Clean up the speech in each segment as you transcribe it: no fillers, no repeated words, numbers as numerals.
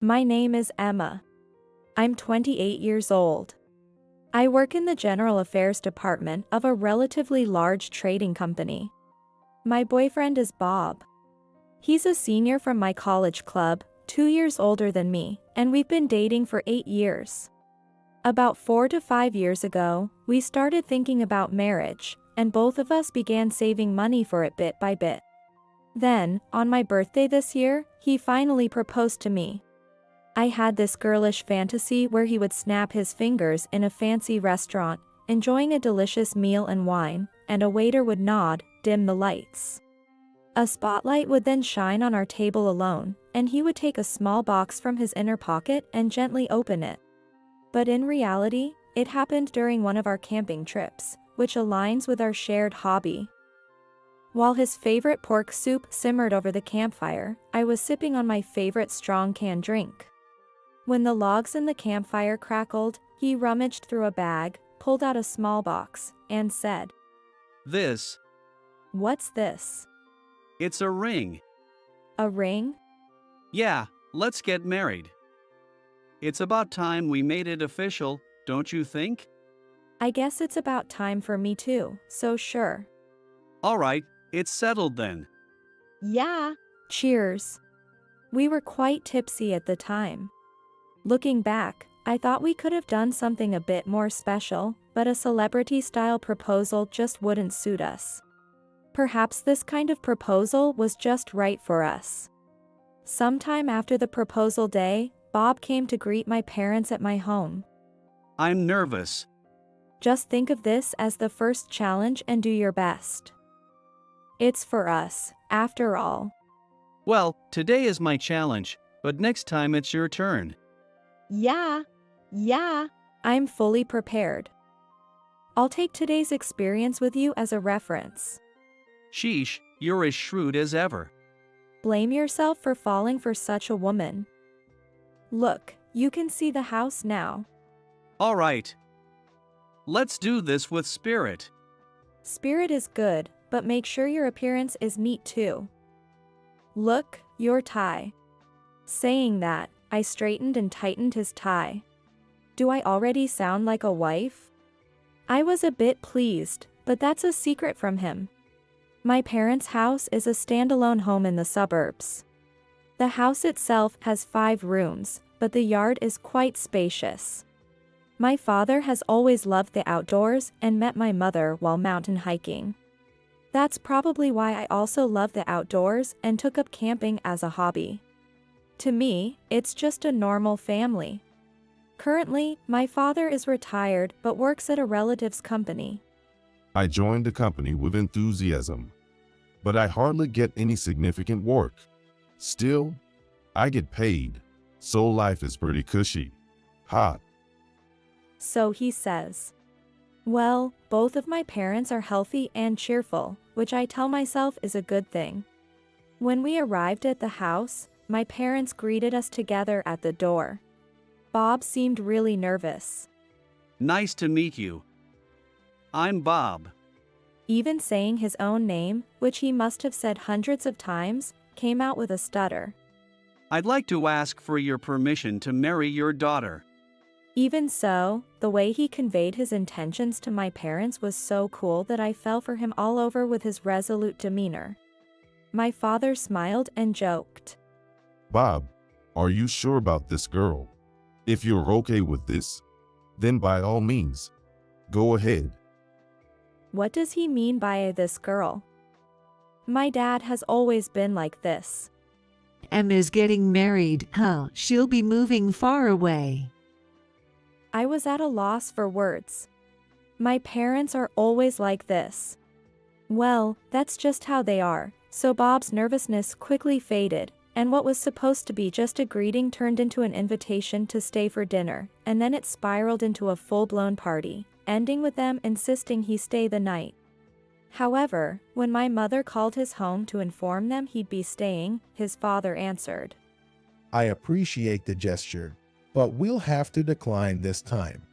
My name is Emma. I'm 28 years old. I work in the general affairs department of a relatively large trading company. My boyfriend is Bob. He's a senior from my college club, 2 years older than me, and we've been dating for 8 years. About 4 to 5 years ago, we started thinking about marriage, and both of us began saving money for it bit by bit. Then, on my birthday this year, he finally proposed to me. I had this girlish fantasy where he would snap his fingers in a fancy restaurant, enjoying a delicious meal and wine, and a waiter would nod, dim the lights. A spotlight would then shine on our table alone, and he would take a small box from his inner pocket and gently open it. But in reality, it happened during one of our camping trips, which aligns with our shared hobby. While his favorite pork soup simmered over the campfire, I was sipping on my favorite strong canned drink. When the logs in the campfire crackled, he rummaged through a bag, pulled out a small box, and said, This. "What's this?" It's a ring. "A ring?" Yeah, let's get married. It's about time we made it official, don't you think? I guess it's about time for me too, so sure. Alright, it's settled then. Yeah. Cheers. We were quite tipsy at the time. Looking back, I thought we could have done something a bit more special, but a celebrity-style proposal just wouldn't suit us. Perhaps this kind of proposal was just right for us. Sometime after the proposal day, Bob came to greet my parents at my home. I'm nervous. Just think of this as the first challenge and do your best. It's for us, after all. Well, today is my challenge, but next time it's your turn. Yeah. I'm fully prepared. I'll take today's experience with you as a reference. Sheesh, you're as shrewd as ever. Blame yourself for falling for such a woman. Look, you can see the house now. Alright. Let's do this with spirit. Spirit is good, but make sure your appearance is neat too. Look, your tie. Saying that, I straightened and tightened his tie. Do I already sound like a wife? I was a bit pleased, but that's a secret from him. My parents' house is a standalone home in the suburbs. The house itself has 5 rooms, but the yard is quite spacious. My father has always loved the outdoors and met my mother while mountain hiking. That's probably why I also love the outdoors and took up camping as a hobby. To me, it's just a normal family. Currently, my father is retired but works at a relative's company. I joined the company with enthusiasm, but I hardly get any significant work. Still, I get paid, so life is pretty cushy. Hot. So he says. Well, both of my parents are healthy and cheerful, which I tell myself is a good thing. When we arrived at the house, my parents greeted us together at the door. Bob seemed really nervous. Nice to meet you. I'm Bob. Even saying his own name, which he must have said hundreds of times, came out with a stutter. I'd like to ask for your permission to marry your daughter. Even so, the way he conveyed his intentions to my parents was so cool that I fell for him all over with his resolute demeanor. My father smiled and joked. Bob, are you sure about this girl? If you're okay with this, then by all means, go ahead. What does he mean by this girl? My dad has always been like this. Emma's getting married, huh? She'll be moving far away. I was at a loss for words. My parents are always like this. Well, that's just how they are, so Bob's nervousness quickly faded, and what was supposed to be just a greeting turned into an invitation to stay for dinner, and then it spiraled into a full-blown party, ending with them insisting he stay the night. However, when my mother called his home to inform them he'd be staying, his father answered. I appreciate the gesture, but we'll have to decline this time.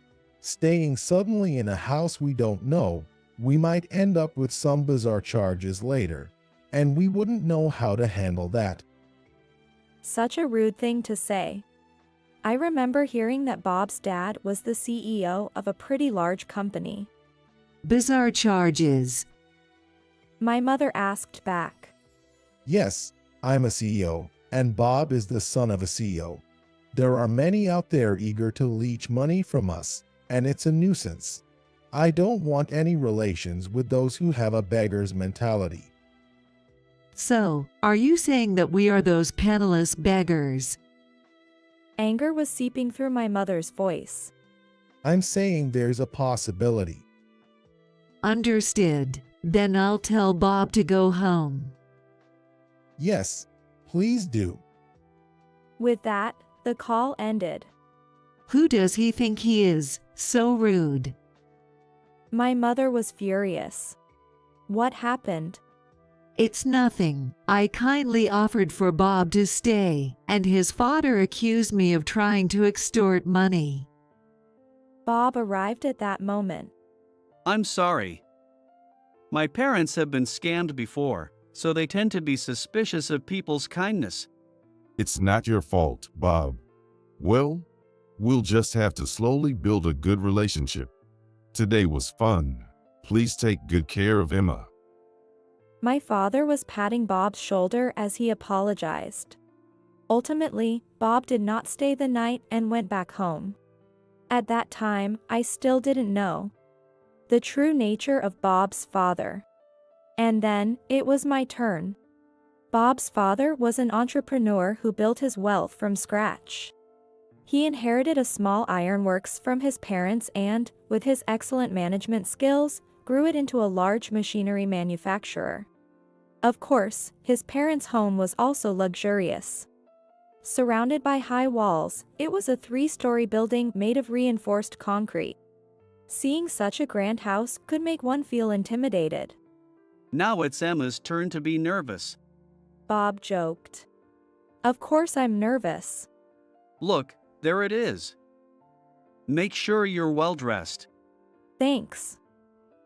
Staying suddenly in a house we don't know, we might end up with some bizarre charges later, and we wouldn't know how to handle that. Such a rude thing to say. I remember hearing that Bob's dad was the CEO of a pretty large company. Bizarre charges. My mother asked back. Yes, I'm a CEO, and Bob is the son of a CEO. There are many out there eager to leech money from us, and it's a nuisance. I don't want any relations with those who have a beggar's mentality. So, are you saying that we are those penniless beggars? Anger was seeping through my mother's voice. I'm saying there's a possibility. Understood. Then I'll tell Bob to go home. Yes, please do. With that, the call ended. Who does he think he is? So rude. My mother was furious. What happened? It's nothing. I kindly offered for Bob to stay, and his father accused me of trying to extort money. Bob arrived at that moment. I'm sorry. My parents have been scammed before, so they tend to be suspicious of people's kindness. It's not your fault, Bob. Well, we'll just have to slowly build a good relationship. Today was fun. Please take good care of Emma. My father was patting Bob's shoulder as he apologized. Ultimately, Bob did not stay the night and went back home. At that time, I still didn't know the true nature of Bob's father. And then, it was my turn. Bob's father was an entrepreneur who built his wealth from scratch. He inherited a small ironworks from his parents and, with his excellent management skills, grew it into a large machinery manufacturer. Of course, his parents' home was also luxurious. Surrounded by high walls, it was a 3-story building made of reinforced concrete. Seeing such a grand house could make one feel intimidated. Now it's Emma's turn to be nervous. Bob joked. Of course I'm nervous. Look, there it is. Make sure you're well dressed. Thanks.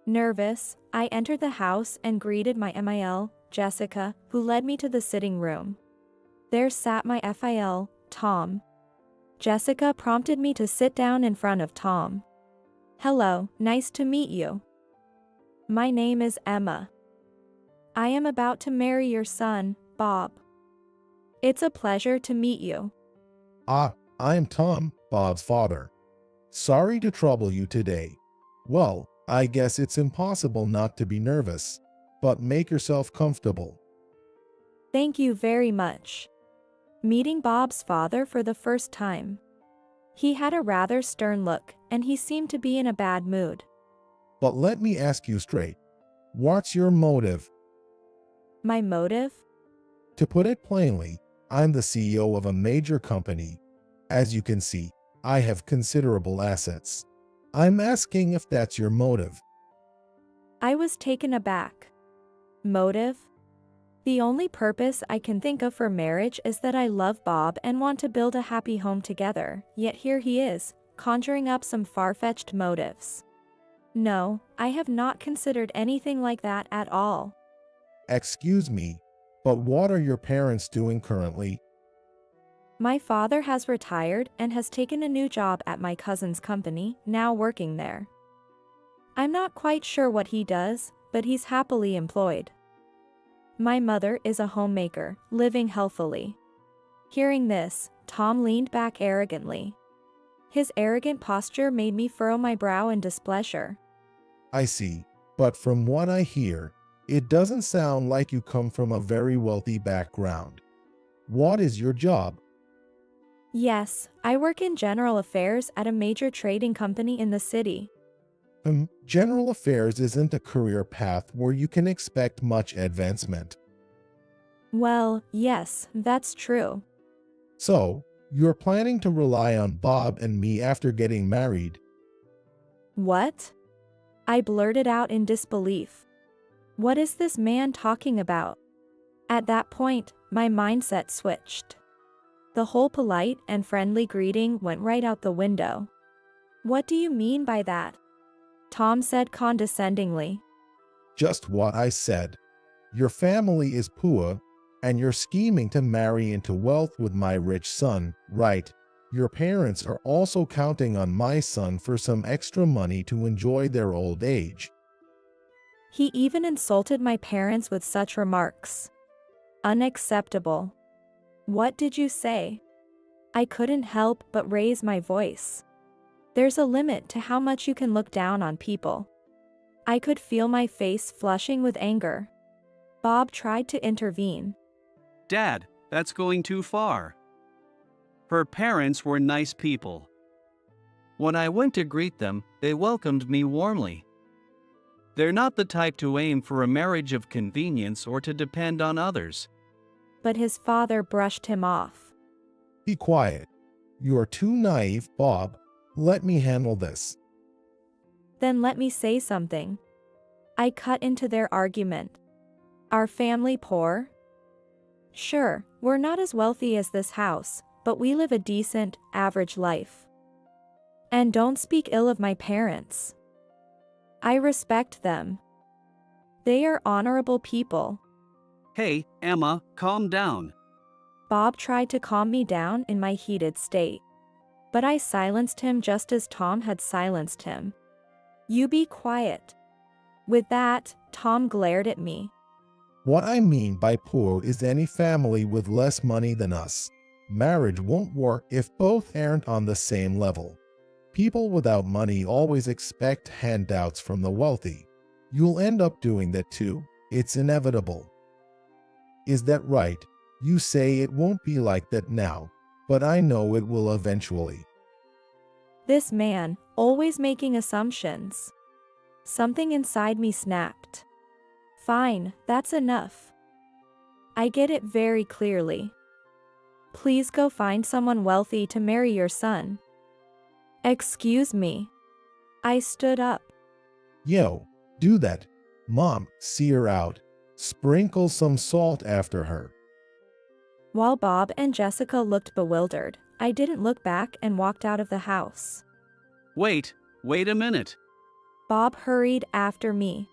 Nervous, I entered the house and greeted my MIL, Jessica, who led me to the sitting room. There sat my FIL, Tom. Jessica prompted me to sit down in front of Tom. Hello, nice to meet you. My name is Emma. I am about to marry your son, Bob. It's a pleasure to meet you. I'm Tom, Bob's father. Sorry to trouble you today. Well, I guess it's impossible not to be nervous, but make yourself comfortable. Thank you very much. Meeting Bob's father for the first time. He had a rather stern look, and he seemed to be in a bad mood. But let me ask you straight. What's your motive? My motive? To put it plainly, I'm the CEO of a major company. As you can see, I have considerable assets. I'm asking if that's your motive. I was taken aback. Motive? The only purpose I can think of for marriage is that I love Bob and want to build a happy home together, yet here he is, conjuring up some far-fetched motives. No, I have not considered anything like that at all. Excuse me, but what are your parents doing currently? My father has retired and has taken a new job at my cousin's company, now working there. I'm not quite sure what he does, but he's happily employed. My mother is a homemaker, living healthily. Hearing this, Tom leaned back arrogantly. His arrogant posture made me furrow my brow in displeasure. I see, but from what I hear, it doesn't sound like you come from a very wealthy background. What is your job? Yes, I work in general affairs at a major trading company in the city. General affairs isn't a career path where you can expect much advancement. Well, yes, that's true. So, you're planning to rely on Bob and me after getting married. What? I blurted out in disbelief. What is this man talking about? At that point, my mindset switched. The whole polite and friendly greeting went right out the window. What do you mean by that? Tom said condescendingly. Just what I said. Your family is poor, and you're scheming to marry into wealth with my rich son, right? Your parents are also counting on my son for some extra money to enjoy their old age. He even insulted my parents with such remarks. Unacceptable. What did you say? I couldn't help but raise my voice. There's a limit to how much you can look down on people. I could feel my face flushing with anger. Bob tried to intervene. Dad, that's going too far. Her parents were nice people. When I went to greet them, they welcomed me warmly. They're not the type to aim for a marriage of convenience or to depend on others. But his father brushed him off. Be quiet. You are too naive, Bob. Let me handle this. Then let me say something. I cut into their argument. Our family poor? Sure, we're not as wealthy as this house, but we live a decent, average life. And don't speak ill of my parents. I respect them. They are honorable people. Hey, Emma, calm down. Bob tried to calm me down in my heated state. But I silenced him just as Tom had silenced him. You be quiet. With that, Tom glared at me. What I mean by poor is any family with less money than us. Marriage won't work if both aren't on the same level. People without money always expect handouts from the wealthy. You'll end up doing that too. It's inevitable. Is that right? You say it won't be like that now, but I know it will eventually. This man, always making assumptions. Something inside me snapped. Fine, that's enough. I get it very clearly. Please go find someone wealthy to marry your son. Excuse me. I stood up. Yo, do that. Mom, see her out. Sprinkle some salt after her. While Bob and Jessica looked bewildered, I didn't look back and walked out of the house. Wait a minute. Bob hurried after me.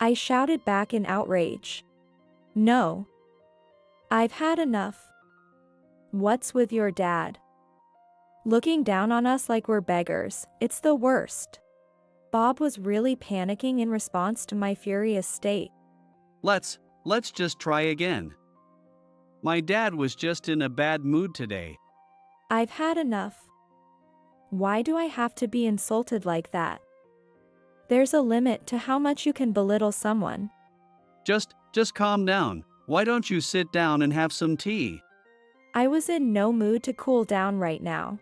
I shouted back in outrage. No. I've had enough. What's with your dad? Looking down on us like we're beggars, it's the worst. Bob was really panicking in response to my furious state. Let's just try again. My dad was just in a bad mood today. I've had enough. Why do I have to be insulted like that? There's a limit to how much you can belittle someone. Just calm down. Why don't you sit down and have some tea? I was in no mood to cool down right now.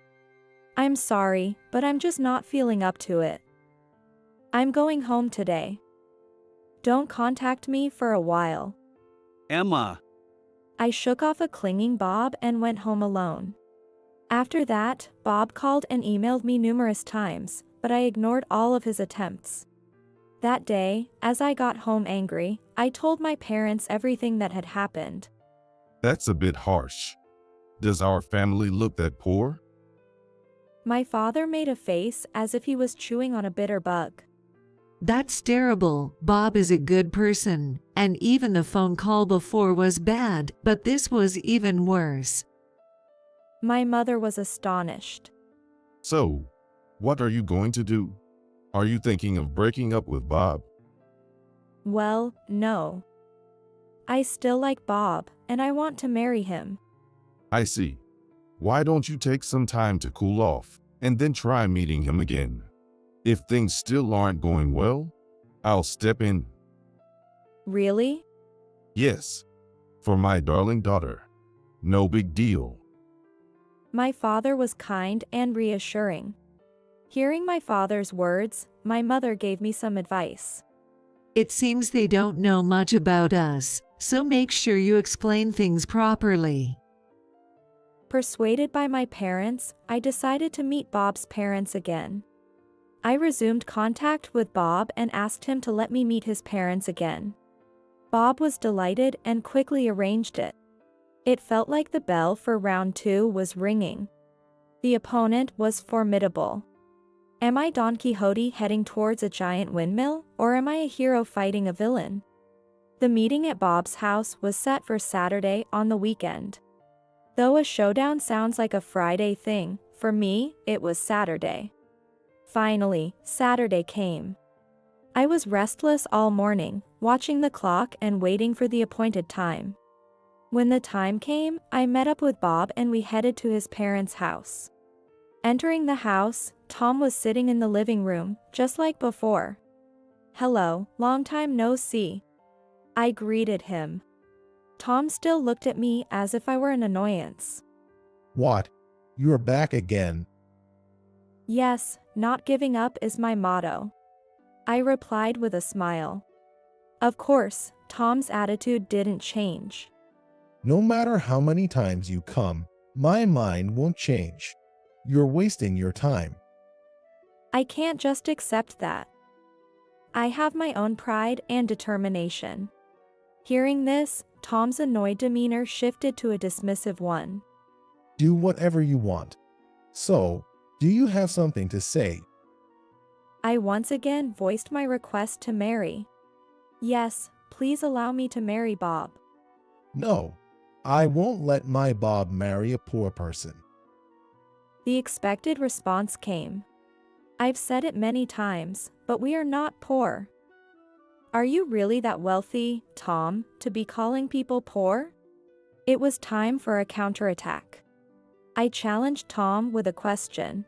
I'm sorry, but I'm just not feeling up to it. I'm going home today. Don't contact me for a while. Emma. I shook off a clinging Bob and went home alone. After that, Bob called and emailed me numerous times, but I ignored all of his attempts. That day, as I got home angry, I told my parents everything that had happened. That's a bit harsh. Does our family look that poor? My father made a face as if he was chewing on a bitter bug. That's terrible. Bob is a good person, and even the phone call before was bad, but this was even worse. My mother was astonished. So, what are you going to do? Are you thinking of breaking up with Bob? Well, no. I still like Bob, and I want to marry him. I see. Why don't you take some time to cool off, and then try meeting him again? If things still aren't going well, I'll step in. Really? Yes. For my darling daughter. No big deal. My father was kind and reassuring. Hearing my father's words, my mother gave me some advice. It seems they don't know much about us, so make sure you explain things properly. Persuaded by my parents, I decided to meet Bob's parents again. I resumed contact with Bob and asked him to let me meet his parents again. Bob was delighted and quickly arranged it. It felt like the bell for round 2 was ringing. The opponent was formidable. Am I Don Quixote heading towards a giant windmill, or am I a hero fighting a villain? The meeting at Bob's house was set for Saturday on the weekend. Though a showdown sounds like a Friday thing, for me, it was Saturday. Finally, Saturday came. I was restless all morning, watching the clock and waiting for the appointed time. When the time came, I met up with Bob and we headed to his parents' house. Entering the house, Tom was sitting in the living room, just like before. "Hello, long time no see," I greeted him. Tom still looked at me as if I were an annoyance. What? You're back again? "Yes, not giving up is my motto," I replied with a smile. Of course, Tom's attitude didn't change. No matter how many times you come, my mind won't change. You're wasting your time. I can't just accept that. I have my own pride and determination. Hearing this, Tom's annoyed demeanor shifted to a dismissive one. Do whatever you want. So, do you have something to say? I once again voiced my request to marry. "Yes, please allow me to marry Bob." No, I won't let my Bob marry a poor person. The expected response came. "I've said it many times, but we are not poor." "Are you really that wealthy, Tom, to be calling people poor?" It was time for a counterattack. I challenged Tom with a question.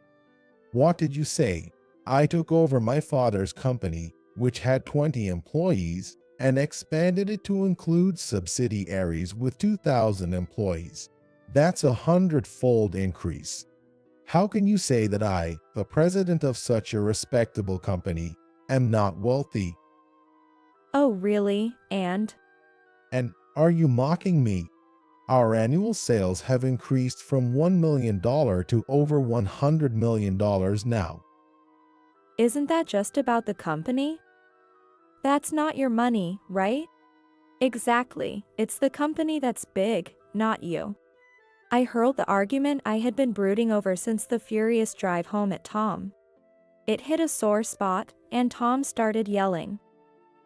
What did you say? I took over my father's company, which had 20 employees, and expanded it to include subsidiaries with 2,000 employees. That's 100-fold increase. How can you say that I, the president of such a respectable company, am not wealthy? "Oh really, and?" And are you mocking me? Our annual sales have increased from $1 million to over $100 million now. "Isn't that just about the company? That's not your money, right?" "Exactly, it's the company that's big, not you." I hurled the argument I had been brooding over since the furious drive home at Tom. It hit a sore spot, and Tom started yelling.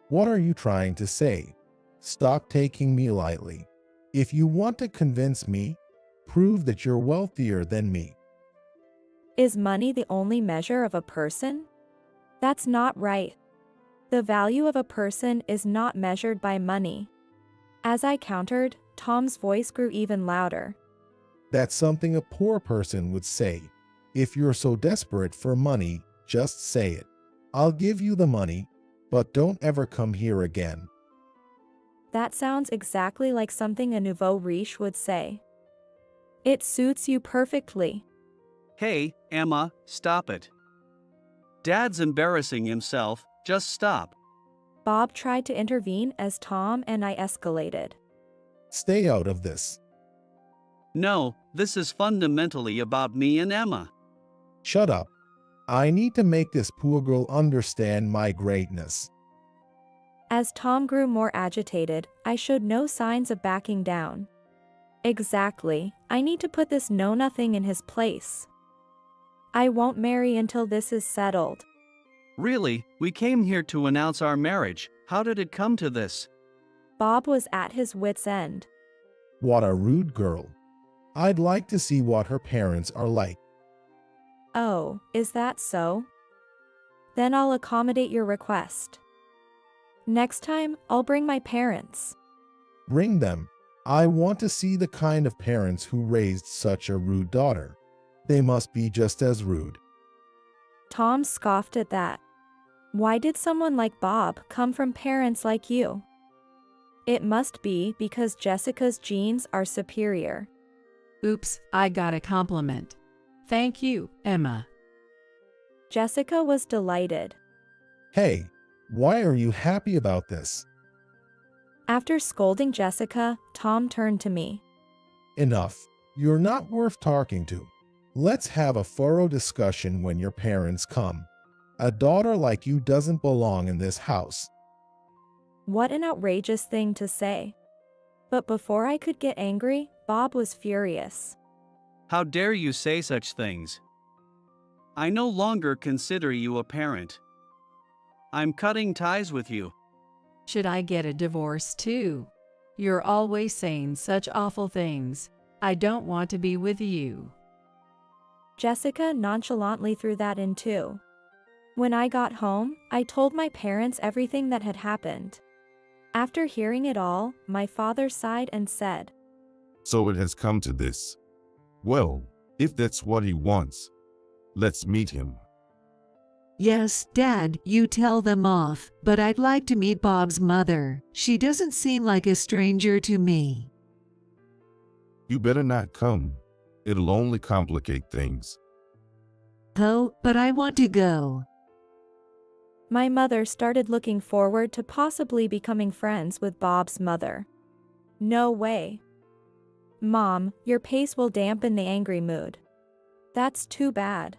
What are you trying to say? Stop taking me lightly. If you want to convince me, prove that you're wealthier than me. "Is money the only measure of a person? That's not right. The value of a person is not measured by money." As I countered, Tom's voice grew even louder. That's something a poor person would say. If you're so desperate for money, just say it. I'll give you the money, but don't ever come here again. That sounds exactly like something a nouveau riche would say. It suits you perfectly. Hey, Emma, stop it. Dad's embarrassing himself, just stop. Bob tried to intervene as Tom and I escalated. Stay out of this. No, this is fundamentally about me and Emma. Shut up. I need to make this poor girl understand my greatness. As Tom grew more agitated, I showed no signs of backing down. Exactly, I need to put this know-nothing in his place. I won't marry until this is settled. Really, we came here to announce our marriage. How did it come to this? Bob was at his wit's end. What a rude girl. I'd like to see what her parents are like. Oh, is that so? Then I'll accommodate your request. Next time, I'll bring my parents. Bring them. I want to see the kind of parents who raised such a rude daughter. They must be just as rude. Tom scoffed at that. Why did someone like Bob come from parents like you? It must be because Jessica's genes are superior. Oops, I got a compliment. Thank you, Emma. Jessica was delighted. Hey, why are you happy about this? After scolding Jessica, Tom turned to me. Enough. You're not worth talking to. Let's have a thorough discussion when your parents come. A daughter like you doesn't belong in this house. What an outrageous thing to say. But before I could get angry, Bob was furious. How dare you say such things? I no longer consider you a parent. I'm cutting ties with you. Should I get a divorce too? You're always saying such awful things. I don't want to be with you. Jessica nonchalantly threw that in too. When I got home, I told my parents everything that had happened. After hearing it all, my father sighed and said, So it has come to this. Well, if that's what he wants, let's meet him. Yes, Dad, you tell them off, but I'd like to meet Bob's mother. She doesn't seem like a stranger to me. You better not come. It'll only complicate things. Oh, but I want to go. My mother started looking forward to possibly becoming friends with Bob's mother. No way. Mom, your pace will dampen the angry mood. That's too bad.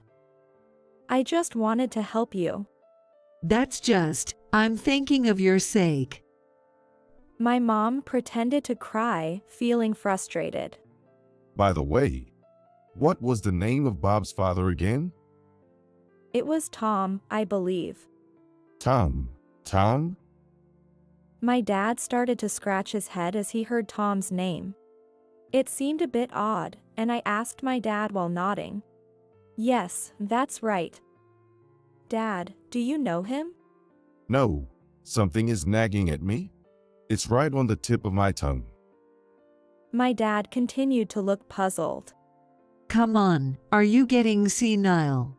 I just wanted to help you. I'm thinking of your sake. My mom pretended to cry, feeling frustrated. By the way, what was the name of Bob's father again? It was Tom, I believe. Tom. Tom? My dad started to scratch his head as he heard Tom's name. It seemed a bit odd, and I asked my dad while nodding. Yes, that's right. Dad, do you know him? No, something is nagging at me. It's right on the tip of my tongue. My dad continued to look puzzled. Come on, are you getting senile?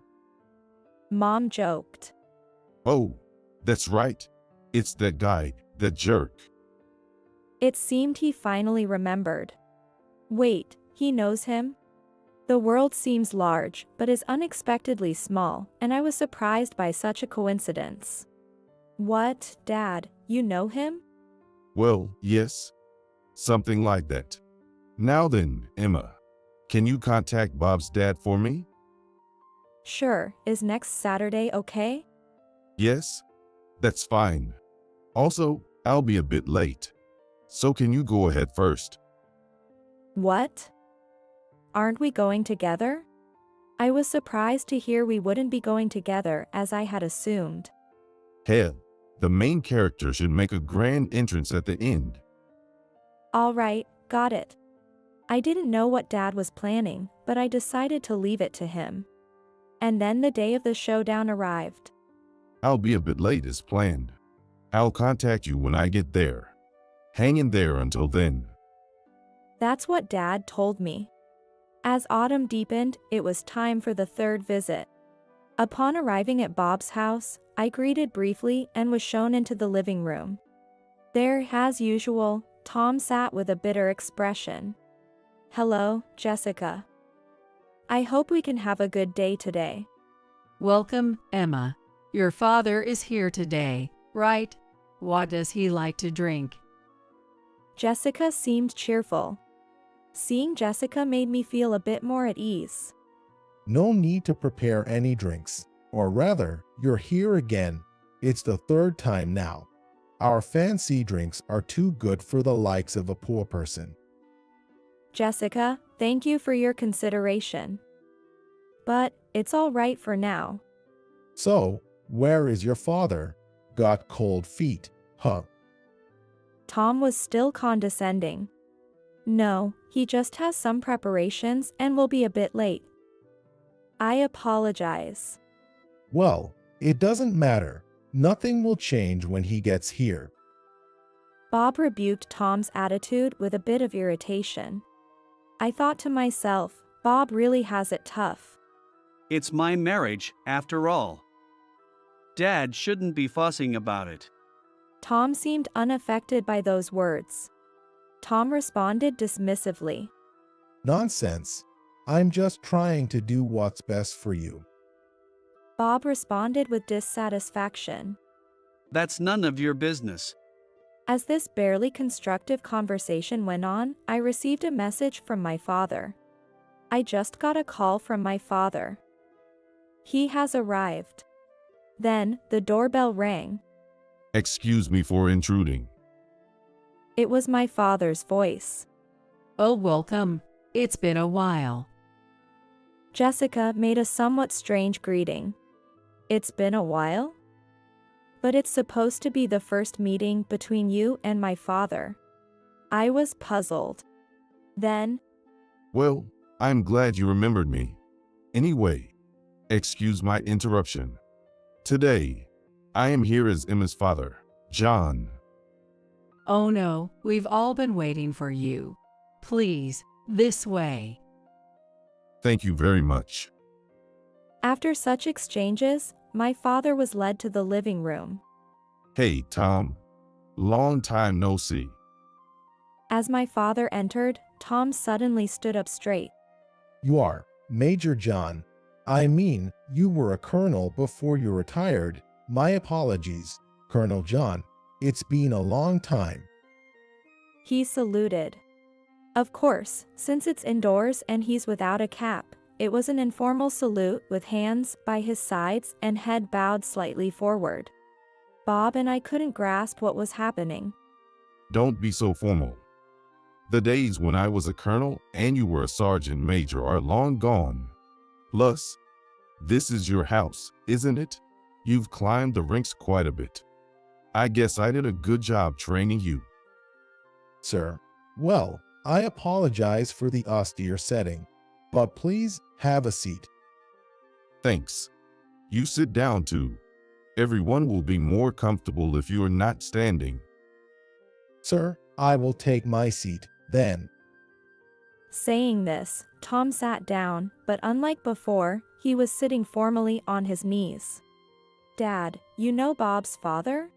Mom joked. Oh, that's right. It's that guy, that jerk. It seemed he finally remembered. Wait, he knows him? The world seems large, but is unexpectedly small, and I was surprised by such a coincidence. What, Dad, you know him? Well, yes. Something like that. Now then, Emma, can you contact Bob's dad for me? Sure, is next Saturday okay? Yes, that's fine. Also, I'll be a bit late. So can you go ahead first? What? Aren't we going together? I was surprised to hear we wouldn't be going together as I had assumed. Hell, the main character should make a grand entrance at the end. All right, got it. I didn't know what Dad was planning, but I decided to leave it to him. And then the day of the showdown arrived. I'll be a bit late as planned. I'll contact you when I get there. Hang in there until then. That's what Dad told me. As autumn deepened, it was time for the third visit. Upon arriving at Bob's house, I greeted briefly and was shown into the living room. There, as usual, Tom sat with a bitter expression. Hello, Jessica. I hope we can have a good day today. Welcome, Emma. Your father is here today, right? What does he like to drink? Jessica seemed cheerful. Seeing Jessica made me feel a bit more at ease. No need to prepare any drinks. Or rather, you're here again. It's the third time now. Our fancy drinks are too good for the likes of a poor person. Jessica, thank you for your consideration. But it's all right for now. So, where is your father? Got cold feet, huh? Tom was still condescending. No, he just has some preparations and will be a bit late. I apologize. Well, it doesn't matter. Nothing will change when he gets here. Bob rebuked Tom's attitude with a bit of irritation. I thought to myself, Bob really has it tough. It's my marriage, after all. Dad shouldn't be fussing about it. Tom seemed unaffected by those words. Tom responded dismissively. Nonsense. I'm just trying to do what's best for you. Bob responded with dissatisfaction. That's none of your business. As this barely constructive conversation went on, I received a message from my father. I just got a call from my father. He has arrived. Then, the doorbell rang. Excuse me for intruding. It was my father's voice. Oh, welcome. It's been a while. Jessica made a somewhat strange greeting. It's been a while? But it's supposed to be the first meeting between you and my father. I was puzzled. Then, Well, I'm glad you remembered me. Anyway, excuse my interruption. Today, I am here as Emma's father, John. Oh no, we've all been waiting for you. Please, this way. Thank you very much. After such exchanges, my father was led to the living room. Hey, Tom. Long time no see. As my father entered, Tom suddenly stood up straight. You are Major John. I mean, you were a colonel before you retired. My apologies, Colonel John. It's been a long time. He saluted. Of course, since it's indoors and he's without a cap, it was an informal salute with hands by his sides and head bowed slightly forward. Bob and I couldn't grasp what was happening. Don't be so formal. The days when I was a colonel and you were a sergeant major are long gone. Plus, this is your house, isn't it? You've climbed the ranks quite a bit. I guess I did a good job training you. Sir, well, I apologize for the austere setting, but please have a seat. Thanks. You sit down too. Everyone will be more comfortable if you are not standing. Sir, I will take my seat, then. Saying this, Tom sat down, but unlike before, he was sitting formally on his knees. Dad, you know Bob's father?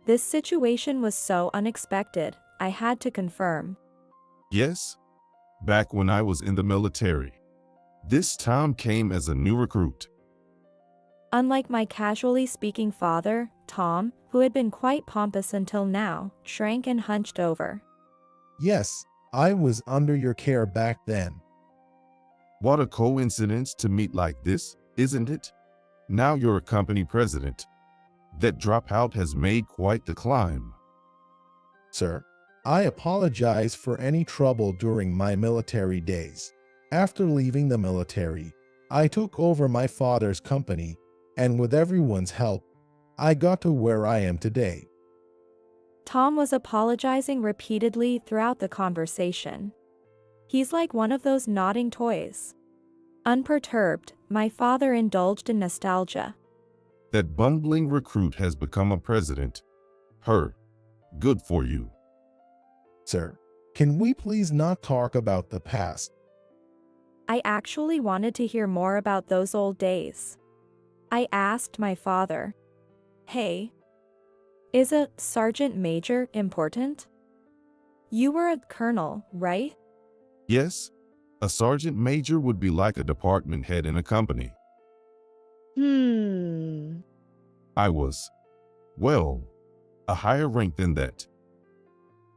This situation was so unexpected, I had to confirm. Yes, back when I was in the military. This Tom came as a new recruit. Unlike my casually speaking father, Tom, who had been quite pompous until now, shrank and hunched over. Yes, I was under your care back then. What a coincidence to meet like this, isn't it? Now you're a company president. That dropout has made quite the climb. Sir, I apologize for any trouble during my military days. After leaving the military, I took over my father's company, and with everyone's help, I got to where I am today. Tom was apologizing repeatedly throughout the conversation. He's like one of those nodding toys. Unperturbed, my father indulged in nostalgia. That bungling recruit has become a president. Good for you. Sir, can we please not talk about the past? I actually wanted to hear more about those old days. I asked my father, "Hey, is a sergeant major important? You were a colonel, right?" Yes, a sergeant major would be like a department head in a company. I was, well, a higher rank than that.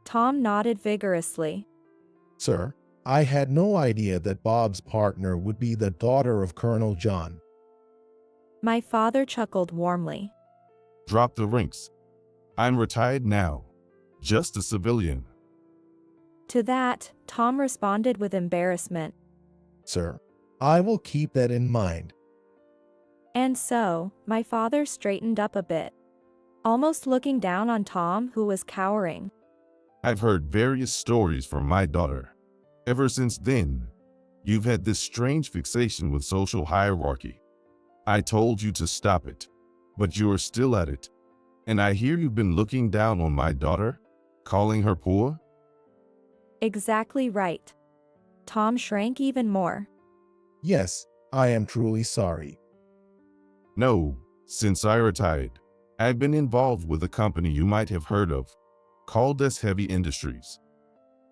Tom nodded vigorously. Sir, I had no idea that Bob's partner would be the daughter of Colonel John. My father chuckled warmly. Drop the ranks. I'm retired now. Just a civilian. To that, Tom responded with embarrassment. Sir, I will keep that in mind. And so, my father straightened up a bit, almost looking down on Tom, who was cowering. I've heard various stories from my daughter. Ever since then, you've had this strange fixation with social hierarchy. I told you to stop it, but you're still at it. And I hear you've been looking down on my daughter, calling her poor? Exactly right. Tom shrank even more. Yes, I am truly sorry. No, since I retired, I've been involved with a company you might have heard of, called Heavy Industries.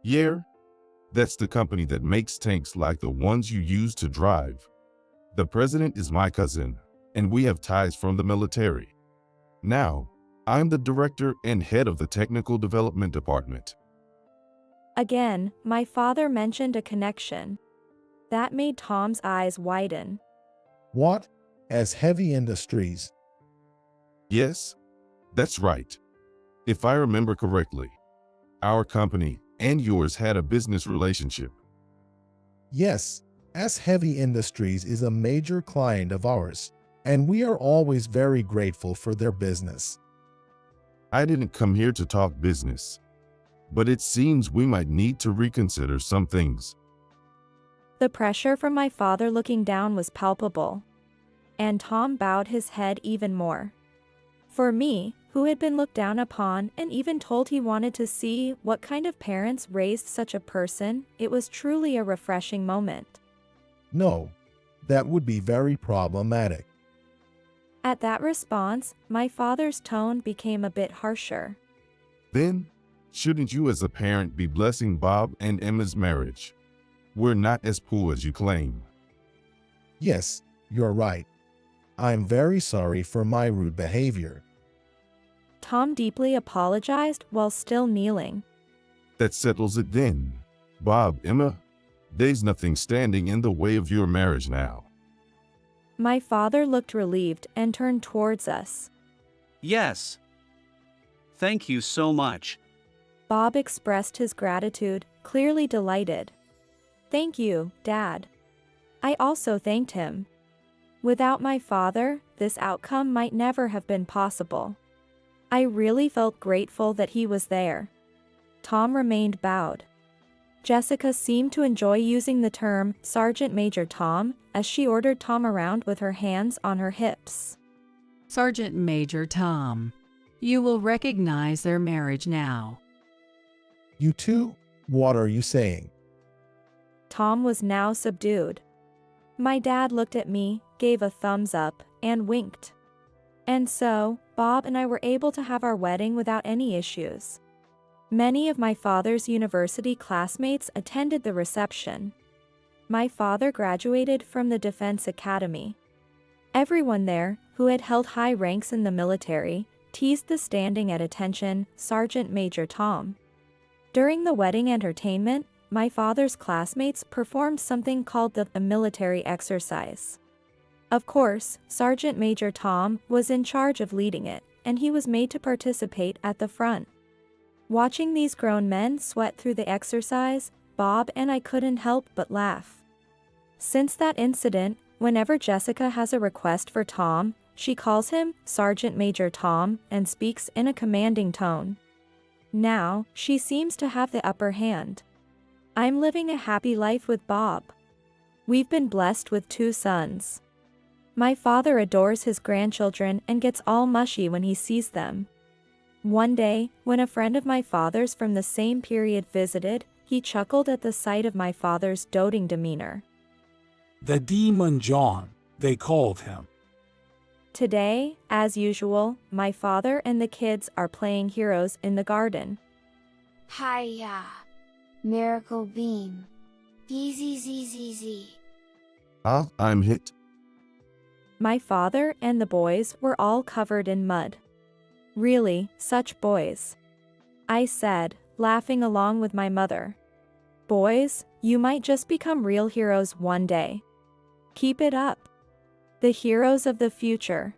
Yeah, that's the company that makes tanks like the ones you use to drive. The president is my cousin, and we have ties from the military. Now, I'm the director and head of the technical development department. Again, my father mentioned a connection. That made Tom's eyes widen. What? As Heavy Industries? Yes, that's right. If I remember correctly, our company and yours had a business relationship. Yes, as Heavy Industries is a major client of ours, and we are always very grateful for their business. I didn't come here to talk business, but it seems we might need to reconsider some things. The pressure from my father looking down was palpable. And Tom bowed his head even more. For me, who had been looked down upon and even told he wanted to see what kind of parents raised such a person, it was truly a refreshing moment. No, that would be very problematic. At that response, my father's tone became a bit harsher. Then, shouldn't you as a parent be blessing Bob and Emma's marriage? We're not as poor as you claim. Yes, you're right. I'm very sorry for my rude behavior. Tom deeply apologized while still kneeling. That settles it then. Bob, Emma, there's nothing standing in the way of your marriage now. My father looked relieved and turned towards us. Yes. Thank you so much. Bob expressed his gratitude, clearly delighted. Thank you, Dad. I also thanked him. Without my father, this outcome might never have been possible. I really felt grateful that he was there. Tom remained bowed. Jessica seemed to enjoy using the term Sergeant Major Tom as she ordered Tom around with her hands on her hips. Sergeant Major Tom, you will recognize their marriage now. You two? What are you saying? Tom was now subdued. My dad looked at me, gave a thumbs up, and winked. And so, Bob and I were able to have our wedding without any issues. Many of my father's university classmates attended the reception. My father graduated from the Defense Academy. Everyone there, who had held high ranks in the military, teased the standing at attention Sergeant Major Tom. During the wedding entertainment, my father's classmates performed something called the military exercise. Of course, Sergeant Major Tom was in charge of leading it, and he was made to participate at the front. Watching these grown men sweat through the exercise, Bob and I couldn't help but laugh. Since that incident, whenever Jessica has a request for Tom, she calls him Sergeant Major Tom and speaks in a commanding tone. Now, she seems to have the upper hand. I'm living a happy life with Bob. We've been blessed with 2 sons. My father adores his grandchildren and gets all mushy when he sees them. One day, when a friend of my father's from the same period visited, he chuckled at the sight of my father's doting demeanor. The Demon John, they called him. Today, as usual, my father and the kids are playing heroes in the garden. Hiya! Miracle beam. BZZZZ. I'm hit. My father and the boys were all covered in mud. Really, such boys. I said, laughing along with my mother. Boys, you might just become real heroes one day. Keep it up. The heroes of the future.